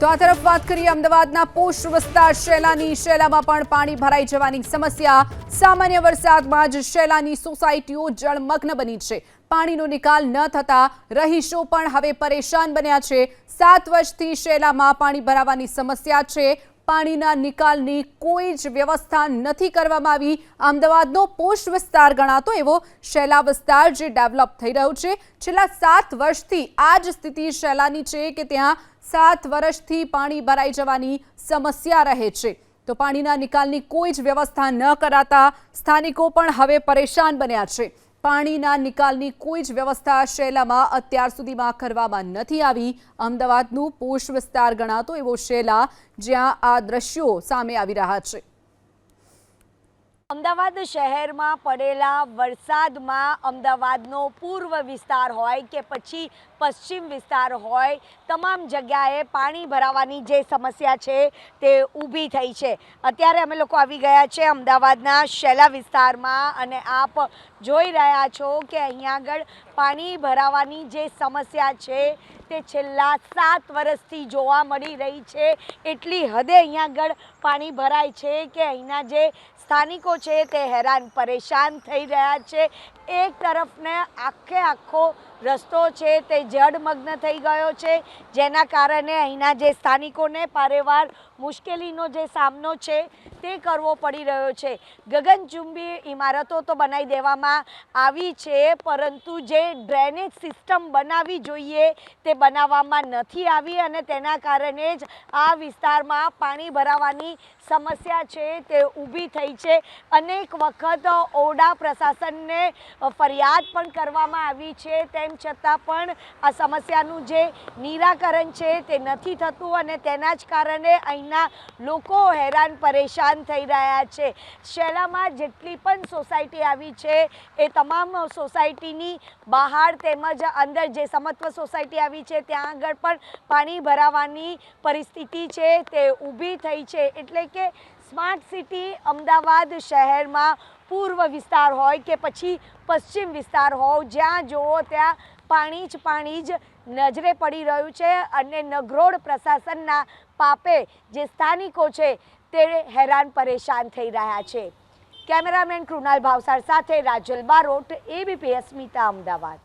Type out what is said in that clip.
તો આ તરફ વાત કરીએ અમદાવાદના પોશ વિસ્તાર શેલામાં પણ પાણી ભરાઈ જવાની સમસ્યા। સામાન્ય વરસાદમાં જ શેલાની સોસાયટીઓ જળમગ્ન બની છે। પાણીનો નિકાલ ન થતા રહીશો પણ હવે પરેશાન બન્યા છે। 7 વર્ષથી શેલામાં પાણી ભરાવાની સમસ્યા છે। પાણીના નિકાલની કોઈ જ વ્યવસ્થા નથી કરવામાં આવી। અમદાવાદનો પોશ વિસ્તાર ગણાતો એવો શેલા વિસ્તાર જે ડેવલપ થઈ રહ્યો છે, છેલ્લા 7 વર્ષથી આ જ સ્થિતિ શેલાની છે કે ત્યાં 7 વર્ષથી પાણી ભરાઈ જવાની સમસ્યા રહે છે। તો પાણીના નિકાલની કોઈ જ વ્યવસ્થા ન કરાતા સ્થાનિકો પણ હવે પરેશાન બન્યા છે। પાણીના નિકાલની કોઈ જ વ્યવસ્થા શેલામાં અત્યાર સુધીમાં કરવામાં નથી આવી। અમદાવાદનું પોશ વિસ્તાર ગણાતો એવો શેલા જ્યાં આ દ્રશ્યો સામે આવી રહ્યા છે। અમદાવાદ શહેરમાં પડેલા વરસાદમાં અમદાવાદનો પૂર્વ વિસ્તાર હોય કે પછી પશ્ચિમ વિસ્તાર હોય, તમામ જગ્યાએ પાણી ભરાવાની જે સમસ્યા છે તે ઊભી થઈ છે। અત્યારે અમે લોકો આવી ગયા છે અમદાવાદના શેલા વિસ્તારમાં અને આપ જોઈ રહ્યા છો કે અહીંયા આગળ પાણી ભરાવાની જે સમસ્યા છે તે છેલ્લા 7 વર્ષથી જોવા મળી રહી છે। એટલી હદે અહીંયા આગળ પાણી ભરાય છે કે અહીંના જે સ્થાનિકો છે તે હેરાન પરેશાન થઈ રહ્યા છે। એક તરફને આખો રસ્તો છે તે જળમગ્ન થઈ ગયો છે, જેના કારણે અહીંના જે સ્થાનિકોને પારેવાર મુશ્કેલીનો જે સામનો છે તે કરવો પડી રહ્યો છે। ગગનચુંબી ઇમારતો તો બનાવી દેવામાં આવી છે, પરંતુ જે ડ્રેનેજ સિસ્ટમ બનાવવી જોઈએ તે બનાવવામાં નથી આવી અને તેના કારણે જ આ વિસ્તારમાં પાણી ભરાવાની સમસ્યા છે તે ઊભી થઈ છે। અનેક વખત ઓરડા પ્રશાસનને ફરિયાદ પણ કરવામાં આવી છે, તેમ છતાં પણ આ સમસ્યાનું જે નિરાકરણ છે તે નથી થતું અને તેના જ કારણે અહીંના લોકો હેરાન પરેશાન થઈ રહ્યા છે। શેલામાં જેટલી પણ સોસાયટી આવી છે એ તમામ સોસાયટીની બહાર તેમજ અંદર જે સમત્વ સોસાયટી આવી છે ત્યાં આગળ પણ પાણી ભરાવાની પરિસ્થિતિ છે તે ઊભી થઈ છે। એટલે કે સ્માર્ટ સિટી અમદાવાદ શહેરમાં પૂર્વ વિસ્તાર હોય કે પછી પશ્ચિમ વિસ્તાર હોય, જ્યાં જુઓ ત્યાં પાણી જ નજરે પડી રહ્યું છે અને નગરોડ પ્રશાસનના પાપે જે સ્થાનિકો છે તે હેરાન પરેશાન થઈ રહ્યા છે। કેમેરામેન કૃણાલ ભાવસાર સાથે રાજલ બારોટ, ABP અસ્મિતા, અમદાવાદ।